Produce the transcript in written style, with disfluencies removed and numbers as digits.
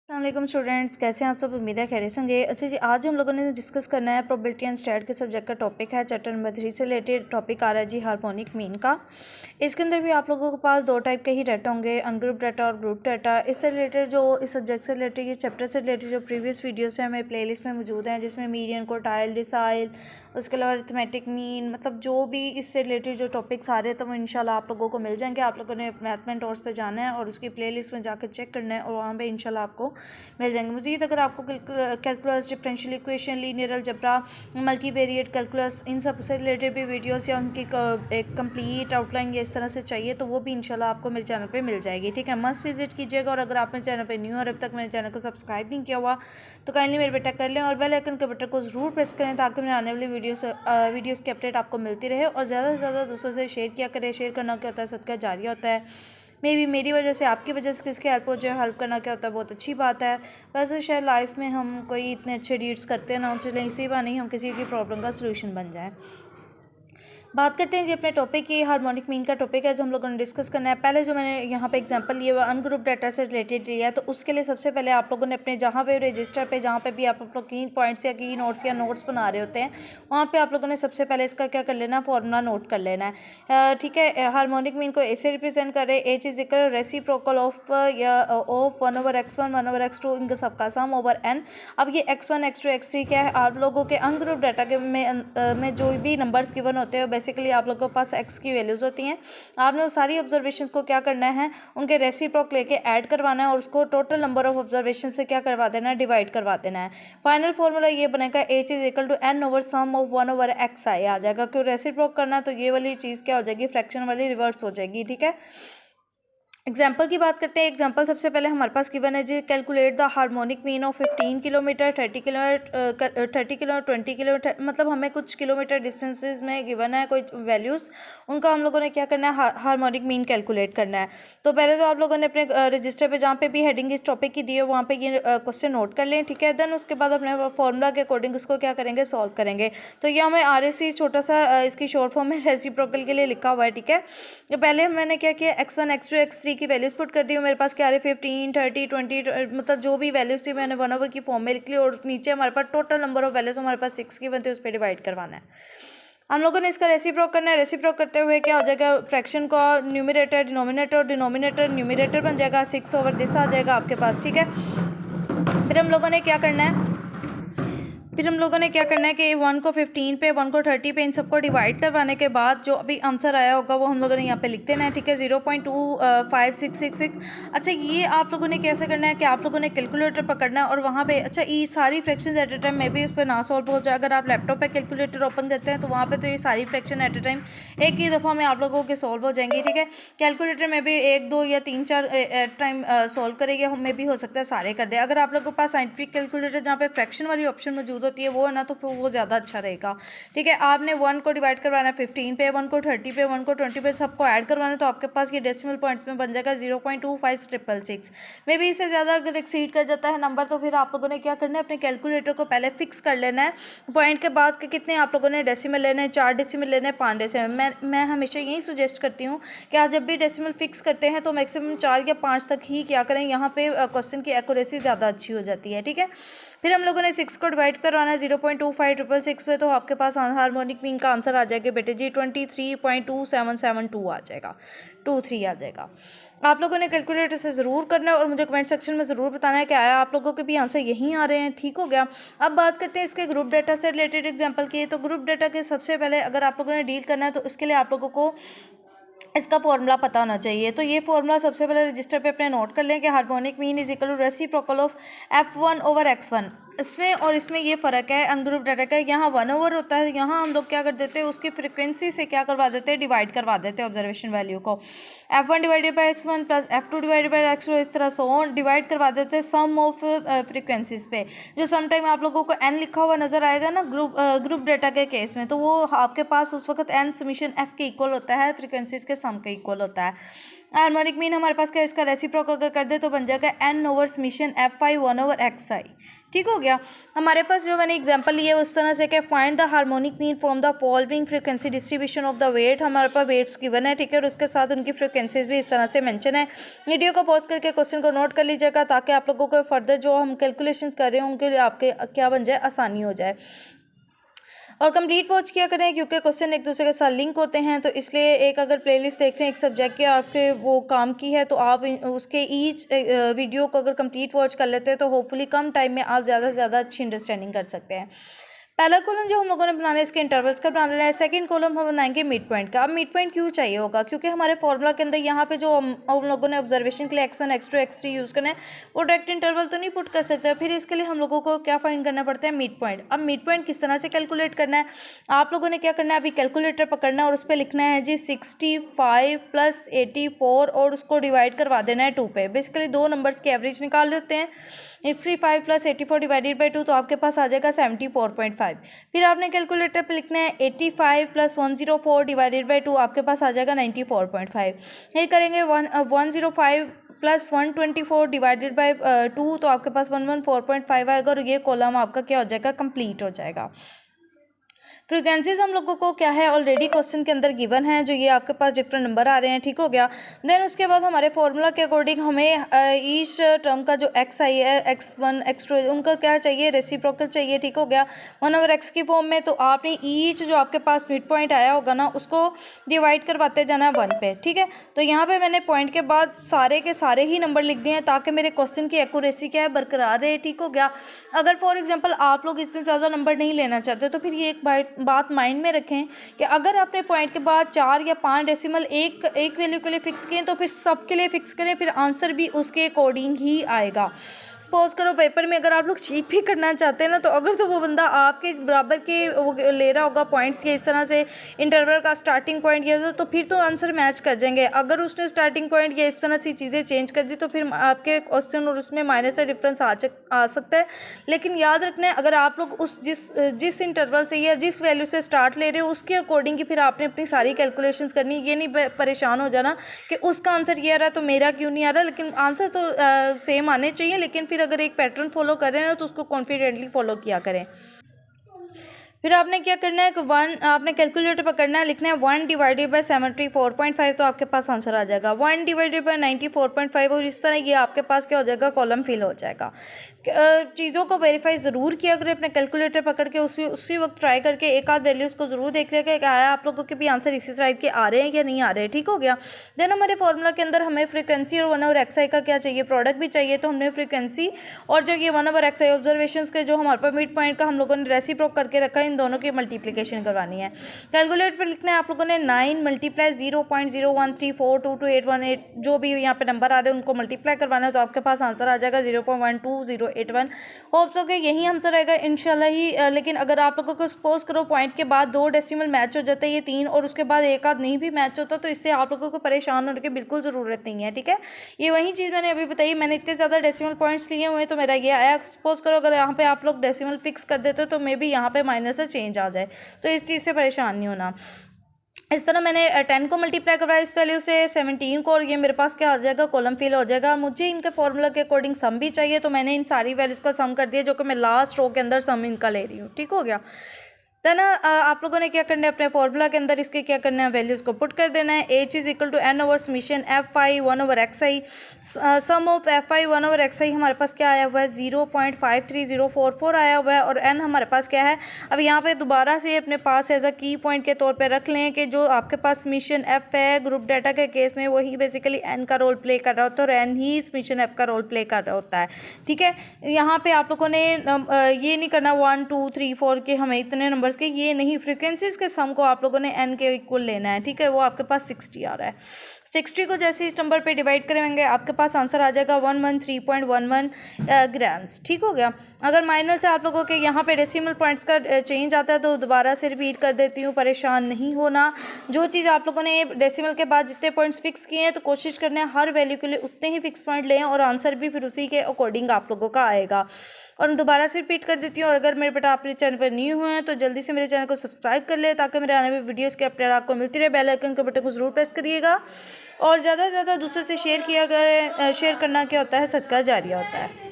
अस्सलाम स्टूडेंट्स, कैसे हैं आप सब। उम्मीद है खैरियत से होंगे। अच्छा जी, आज हम लोगों ने डिस्कस करना है प्रोबेबिलिटी एंड स्टैट के सब्जेक्ट का टॉपिक है। चैप्टर नंबर 3 से रिलेटेड टॉपिक आ रहा है जी हार्मोनिक मीन का। इसके अंदर भी आप लोगों के पास दो टाइप के ही डाटा होंगे, अनग्रुप डाटा और ग्रुप डाटा। इससे रिलेटेड जो इस सब्जेक्ट से रिलेटेड, ये चैप्टर से रिलेटेड जो प्रीवियस वीडियोज़ हैं मेरे प्लेलिस्ट में मौजूद हैं, जिसमें मीडियन, क्वार्टाइल, डिसाइल, उसके अलावा अरिथमेटिक मीन, मतलब जो भी इससे रिलेटेड जो टॉपिक्स आ रहे हैं तो वो इंशाल्लाह आप लोगों को मिल जाएंगे। आप लोगों ने मैथ में टॉर्स पर जाना है और उसकी प्लेलिस्ट में जाकर चेक करना है और वहाँ पे इंशाल्लाह आपको मिल जाएंगे। मज़ीद अगर आपको calculus, differential equation, linear algebra, multivariate calculus, इन सब से रिलेटेड भी वीडियोस या उनकी एक कंप्लीट आउटलाइन या इस तरह से चाहिए तो वो भी इंशाल्लाह आपको मेरे चैनल पे मिल जाएगी। ठीक है, मस्ट विजिट कीजिएगा। और अगर आप मेरे चैनल पे न्यू और अब तक मेरे चैनल को सब्सक्राइब नहीं किया हुआ तो काइंडली मेरे बेटा कर लें और बेल आइकन के बटन को ज़रूर प्रेस करें ताकि मेरे आने वाली वीडियोज़ की अपडेट आपको मिलती रहे। और ज़्यादा से ज़्यादा दूसरों से शेयर किया करें। शेयर करना क्या होता है, सदका जारिया होता है। मे बी मेरी वजह से, आपकी वजह से किसके हेल्प हो जाए, हेल्प करना क्या होता है, बहुत अच्छी बात है। वैसे शायद लाइफ में हम कोई इतने अच्छे डीड्स करते हैं ना, चलें इसी बार नहीं हम किसी की प्रॉब्लम का सलूशन बन जाए। बात करते हैं जी अपने टॉपिक की। हार्मोनिक मीन का टॉपिक है जो हम लोगों ने डिस्कस करना है। पहले जो मैंने यहाँ पे एग्जांपल लिए हुआ अनग्रुप डाटा से रिलेटेड लिया है, तो उसके लिए सबसे पहले आप लोगों ने अपने जहाँ पे रजिस्टर पे, जहाँ पे भी आप अपने की पॉइंट्स या की नोट्स या नोट्स बना रहे होते हैं, वहाँ पर आप लोगों ने सबसे पहले इसका क्या कर लेना, फॉर्मूला नोट कर लेना है। ठीक है, हार्मोनिक मीन को ऐसे रिप्रेजेंट कर रहे, H is equal reciprocal of of 1/x1 1/x2 इनका सबका सम ओवर n। अब ये x1 x2 x3 क्या है, आप लोगों के अनग्रुप डाटा के में जो भी नंबर्स गिवन होते हैं बेसिकली आप लोगों के पास x की वैल्यूज़ होती हैं। आपने वो सारी ऑब्जर्वेशंस को क्या करना है, उनके रेसिप्रोक लेके ऐड करवाना है और उसको टोटल नंबर ऑफ ऑब्जर्वेशन से क्या करवा देना है, डिवाइड करवा देना है। फाइनल फॉर्मूला ये बनेगा h is equal to n over sum of 1/xi आ जाएगा। क्यों रेसिप्रोक करना है तो ये वाली चीज़ क्या हो जाएगी, फ्रैक्शन वाली रिवर्स हो जाएगी। ठीक है, एग्जाम्पल की बात करते हैं। एग्जाम्पल सबसे पहले हमारे पास गिवन है जी, calculate the harmonic mean of 15 kilometre, 30 kilometre, 20 kilometre, मतलब हमें कुछ किलोमीटर डिस्टेंसेस में गिवन है कोई वैल्यूज़, उनका हम लोगों ने क्या करना है, हार्मोनिक मीन कैलकुलेट करना है। तो पहले तो आप लोगों ने अपने रजिस्टर पे जहाँ पे भी हेडिंग इस टॉपिक की दी है वहाँ पे ये क्वेश्चन नोट कर लें। ठीक है, देन उसके बाद अपने फॉर्मूला के अकॉर्डिंग उसको क्या करेंगे, सॉल्व करेंगे। तो ये हमें RAC छोटा सा इसकी शॉर्ट फॉर्म में रेसिप्रोकल के लिए लिखा हुआ है। ठीक है, तो पहले मैंने क्या किया, x1 x2 x3 की वैल्यूज पुट कर दी। मेरे पास क्या आ रही है, 15 30 20, मतलब जो भी वैल्यूज थी मैंने 1/, की फॉर्म में लिख ली। और नीचे हमारे पास टोटल नंबर ऑफ वैल्यूज हमारे पास 6 की बनती है, उस पर डिवाइड करवाना है। हम लोगों ने इसका रेसिप्रोक करना है। रेसिप्रोक करते हुए क्या हो जाएगा, फ्रैक्शन का न्यूमरेटर डिनोमिनेटर और डिनोमिनेटर न्यूमरेटर बन जाएगा, 6 ओवर दिस आ जाएगा आपके पास। ठीक है, फिर हम लोगों ने क्या करना है, कि 1 को 15 पे, 1 को 30 पे, इन सबको डिवाइड करवाने के बाद जो अभी आंसर आया होगा वो हम लोगों ने यहाँ पे लिख देना है। ठीक है, 0.25666। अच्छा, ये आप लोगों ने कैसे करना है कि आप लोगों ने कैलकुलेटर पकड़ना है और वहाँ पे, अच्छा ये सारी फ्रैक्शन एट ए टाइम में भी उस पर ना सॉल्व हो जाए। अगर आप लैपटॉप पे कैलकुलेटर ओपन करते हैं तो वहाँ पे तो ये सारी फ्रैक्शन एट ए टाइम एक ही दफ़ा में आप लोगों के सॉल्व हो जाएंगी। ठीक है, कैलकुलेटर में भी 1 2 या 3 4 एट टाइम सॉल्व करेगी, हमें भी हो सकता है सारे कर दे। अगर आप लोगों के पास साइंटिफिक कैलकुलेटर जहाँ पे फ्रैक्शन वाली ऑप्शन मौजूद होती है वो है ना, तो फिर वो ज़्यादा अच्छा रहेगा। ठीक है, आपने 1 को डिवाइड करवाना है 15 पे, 1 को 30 पे, 1 को 20 पे, सबको ऐड करवाना है। तो आपके पास ये डेसिमल पॉइंट्स में बन जाएगा 0.25666। मे भी इससे ज़्यादा अगर एक्सीड कर जाता है नंबर तो फिर आप लोगों ने क्या करना है, अपने कैलकुलेटर को पहले फिक्स कर लेना है। पॉइंट के बाद के कितने आप लोगों ने डेसिमल लेने हैं, 4 डेसिमल लेने हैं, 5 डेसिमल। मैं हमेशा यही सुजेस्ट करती हूँ कि आप जब भी डेसिमल फिक्स करते हैं तो मैक्सिमम 4 या 5 तक ही क्या करें, यहाँ पे क्वेश्चन की एक्यूरेसी ज़्यादा अच्छी हो जाती है। ठीक है, फिर हम लोगों ने 6 को डिवाइड करवाना है 0.25666 पे, तो आपके पास हार्मोनिक मीन का आंसर आ जाएगा बेटे जी 23.2772 आ जाएगा, 23 आ जाएगा। आप लोगों ने कैलकुलेटर से ज़रूर करना है और मुझे कमेंट सेक्शन में ज़रूर बताना है कि आया आप लोगों के भी आंसर यहीं आ रहे हैं। ठीक हो गया। अब बात करते हैं इसके ग्रुप डाटा से रिलेटेड एग्जाम्पल की। तो ग्रुप डाटा के सबसे पहले अगर आप लोगों ने डील करना है तो उसके लिए आप लोगों को इसका फॉर्मूला पता होना चाहिए। तो ये फॉर्मूला सबसे पहले रजिस्टर पे अपने नोट कर लें कि harmonic mean is equal to reciprocal of f1 over x1। इसमें और इसमें ये फ़र्क है अनग्रुप डाटा का, यहाँ 1 ओवर होता है, यहाँ हम लोग क्या कर देते हैं, उसकी फ्रिक्वेंसी से क्या करवा देते हैं, डिवाइड करवा देते हैं ऑब्जर्वेशन वैल्यू को। f1 divided by x1 plus f2 divided by x2, इस तरह सो ऑन डिवाइड करवा देते हैं सम ऑफ फ्रिक्वेंसीज पे। जो सम टाइम आप लोगों को n लिखा हुआ नजर आएगा ना ग्रुप डाटा के केस में, तो वो आपके पास उस वक्त n समीशन f के इक्वल होता है, फ्रिक्वेंसीज के सम के इक्वल होता है। हार्मोनिक मीन हमारे पास क्या, इसका रेसिप्रोक अगर कर दे तो बन जाएगा n over summation fi 1/xi। ठीक हो गया। हमारे पास जो मैंने एग्जांपल लिया है उस तरह से कि find the harmonic mean from the following frequency distribution of the weight. हमारे पास वेट्स गिवन है, ठीक है, और उसके साथ उनकी फ्रीक्वेंसीज भी इस तरह से मेंशन है। वीडियो को पॉज करके क्वेश्चन को नोट कर लीजिएगा ताकि आप लोगों को फर्दर जो हम कैलकुलेशंस कर रहे हैं उनके लिए आपके क्या बन जाए, आसानी हो जाए। और कंप्लीट वॉच किया करें क्योंकि क्वेश्चन एक दूसरे के साथ लिंक होते हैं, तो इसलिए एक अगर प्लेलिस्ट देख रहे हैं एक सब्जेक्ट के आपके वो काम की है तो आप उसके ईच वीडियो को अगर कंप्लीट वॉच कर लेते हैं तो होपफुली कम टाइम में आप ज़्यादा से ज़्यादा अच्छी अंडरस्टैंडिंग कर सकते हैं। पहला कॉलम जो हम लोगों ने बनाना है इसके इंटरवल्स का बनाना है। सेकंड कॉलम हम बनाएंगे मिड पॉइंट का। अब मिड पॉइंट क्यों चाहिए होगा, क्योंकि हमारे फॉर्मूला के अंदर यहाँ पे जो हम लोगों ने ऑब्जर्वेशन के लिए x1 x2 x3 यूज़ करना है वो डायरेक्ट इंटरवल तो नहीं पुट कर सकते, फिर इसके लिए हम लोगों को क्या फाइंड करना पड़ता है, मिड पॉइंट। अब मिड पॉइंट किस तरह से कैलकुलेट करना है, आप लोगों ने क्या करना है, अभी कैलकुलेटर पकड़ना है और उस पर लिखना है जी 65 + 84 और उसको डिवाइड करवा देना है 2 पे। बेसिकली दो नंबर्स की एवरेज निकाल लेते हैं। 65 + 84 डिवाइडेड बाई 2 तो आपके पास आ जाएगा 74.5। फिर आपने कैलकुलेटर पे लिखना है 85 + 104 डिवाइडेड बाई 2 आपके पास आ जाएगा 94.5। फिर करेंगे 105 + 124 डिवाइडेड बाई 2 तो आपके पास 114.5 आएगा और ये कॉलम आपका क्या हो जाएगा, कंप्लीट हो जाएगा। फ्रीक्वेंसीज हम लोगों को क्या है ऑलरेडी क्वेश्चन के अंदर गिवन है, जो ये आपके पास डिफरेंट नंबर आ रहे हैं। ठीक हो गया। देन उसके बाद हमारे फॉर्मूला के अकॉर्डिंग हमें ईच टर्म का जो x आई है, x1 x2 उनका क्या चाहिए, रेसिप्रोकल चाहिए। ठीक हो गया। 1/x की फॉर्म में तो आपने ईच जो आपके पास मिड पॉइंट आया होगा ना उसको डिवाइड करवाते जाना 1 पे। ठीक है, तो यहाँ पे मैंने पॉइंट के बाद सारे के सारे ही नंबर लिख दिए हैं ताकि मेरे क्वेश्चन की एक्यूरेसी क्या है, बरकरार रहे। ठीक हो गया। अगर फॉर एग्जाम्पल आप लोग इससे ज़्यादा नंबर नहीं लेना चाहते तो फिर ये एक बात माइंड में रखें कि अगर आपने पॉइंट के बाद 4 या 5 डेसिमल एक वैल्यू के लिए फिक्स किए तो फिर सबके लिए फिक्स करें, फिर आंसर भी उसके अकॉर्डिंग ही आएगा। सपोज करो पेपर में अगर आप लोग चीट भी करना चाहते हैं ना, तो अगर तो वो बंदा आपके बराबर के वो ले रहा होगा पॉइंट्स या इस तरह से इंटरवल का स्टार्टिंग पॉइंट या तो फिर तो आंसर मैच कर जाएंगे। अगर उसने स्टार्टिंग पॉइंट या इस तरह से चीज़ें चेंज कर दी तो फिर आपके क्वेश्चन और उसमें माइनस से डिफरेंस आ सकता है। लेकिन याद रखना है अगर आप लोग उस जिस इंटरवल से या जिस वैल्यू से स्टार्ट ले रहे हो उसके अकॉर्डिंग ही फिर आपने अपनी सारी कैलकुलेशंस करनी। ये नहीं परेशान हो जाना कि उसका आंसर ये आ रहा है तो मेरा क्यों नहीं आ रहा, लेकिन आंसर तो सेम आने चाहिए, लेकिन फिर अगर एक पैटर्न फॉलो कर रहे हैं तो उसको कॉन्फिडेंटली फॉलो किया करें। फिर आपने क्या करना है कि 1 आपने कैलकुलेटर पर करना है, लिखना है 1 डिवाइडेड बाई 74.5 तो आपके पास आंसर आ जाएगा 1 डिवाइडेड बाई 94.5 और इस तरह ये आपके पास क्या हो जाएगा, कॉलम फिल हो जाएगा। चीज़ों को वेरीफाई ज़रूर किया अगर अपने कैलकुलेटर पकड़ के उसी वक्त ट्राई करके एक आध वैल्यूज़ को ज़रूर देख लिया कि आया आप लोगों के भी आंसर इसी टाइप के आ रहे हैं या नहीं आ रहे हैं। ठीक हो गया। देन हमारे फॉर्मूला के अंदर हमें फ्रीक्वेंसी और 1/xi का क्या चाहिए, प्रोडक्ट भी चाहिए, तो हमने फ्रीक्वेंसी और जो ये 1/xi ऑब्जर्वेशन के जो हमारे पास मिड पॉइंट का हम लोगों ने रेसिप्रोक करके रखा है, इन दोनों की मल्टीप्लिकेशन करवानी है। कैलकुलेटर पर लिखना है आप लोगों ने 9 × 0.013422818 जो भी यहाँ पे नंबर आ रहे हैं उनको मल्टीप्लाई करवाना है तो आपके पास आंसर आ जाएगा 0.12081। होप्स ओके यही आंसर आएगा इंशाल्लाह ही। लेकिन अगर आप लोगों को सपोज करो पॉइंट के बाद 2 डेसिमल मैच हो जाता है, ये 3 और उसके बाद एक आध नहीं भी मैच होता तो इससे आप लोगों को परेशान होने की बिल्कुल ज़रूरत नहीं है। ठीक है, ये वही चीज़ मैंने अभी बताई। मैंने इतने ज़्यादा डेसिमल पॉइंट्स लिए हुए हैं तो मेरा ये आया। सपोज करो अगर यहाँ पे आप लोग डेसिमल फिक्स कर देते तो मे बी यहाँ पे माइनस से चेंज आ जाए, तो इस चीज़ से परेशान नहीं होना। इस तरह मैंने 10 को मल्टीप्लाई करवाया इस वैल्यू से 17 को और ये मेरे पास क्या आ जाएगा, कॉलम फिल हो जाएगा। मुझे इनके फॉर्मूला के अकॉर्डिंग सम भी चाहिए तो मैंने इन सारी वैल्यूज़ का सम कर दिया जो कि मैं लास्ट रो के अंदर सम इनका ले रही हूँ। ठीक हो गया। देन आप लोगों ने क्या करना है, अपने फॉर्मूला के अंदर इसके क्या करना है, वैल्यूज़ को पुट कर देना है। h = n over summation fi 1/xi। Sum of fi 1/xi हमारे पास क्या आया हुआ है, 0.53044 आया हुआ है और n हमारे पास क्या है। अब यहाँ पे दोबारा से अपने पास एज अ की पॉइंट के तौर पे रख लें कि जो आपके पास समीशन f है ग्रुप डाटा के केस में वही बेसिकली n का रोल प्ले कर रहा होता है और n ही समीशन f का रोल प्ले कर रहा होता है। ठीक है, यहाँ पे आप लोगों ने ये नहीं करना 1 2 3 4 के हमें इतने नंबर्स के, ये नहीं, फ्रीक्वेंसीज के सम को आप लोगों ने n के इक्वल लेना है। ठीक है, वो आपके पास 60 आ रहा है। 60 को जैसे इस नंबर पे डिवाइड करेंगे आपके पास आंसर आ जाएगा 113.11 ग्राम्स। ठीक हो गया। अगर माइनस से आप लोगों के यहाँ पे डेसिमल पॉइंट्स का चेंज आता है तो दोबारा से रिपीट कर देती हूँ, परेशान नहीं होना। जो चीज़ आप लोगों ने डेसिमल के बाद जितने पॉइंट्स फिक्स किए हैं तो कोशिश करना है हर वैल्यू के लिए उतने ही फिक्स पॉइंट लें और आंसर भी फिर उसी के अकॉर्डिंग आप लोगों का आएगा। और मैं दोबारा से रिपीट कर देती हूँ, और अगर मेरे बेटा आपके चैनल पर न्यू हुए हैं तो जल्दी से मेरे चैनल को सब्सक्राइब कर ले ताकि मेरे आने वाली वीडियोज़ के अपडेट आपको मिलती रहे। बेल आइकन के बटन को जरूर प्रेस करिएगा। और ज़्यादा से ज़्यादा दूसरों से शेयर किया करें। शेयर करना क्या होता है, सदका जारिया होता है।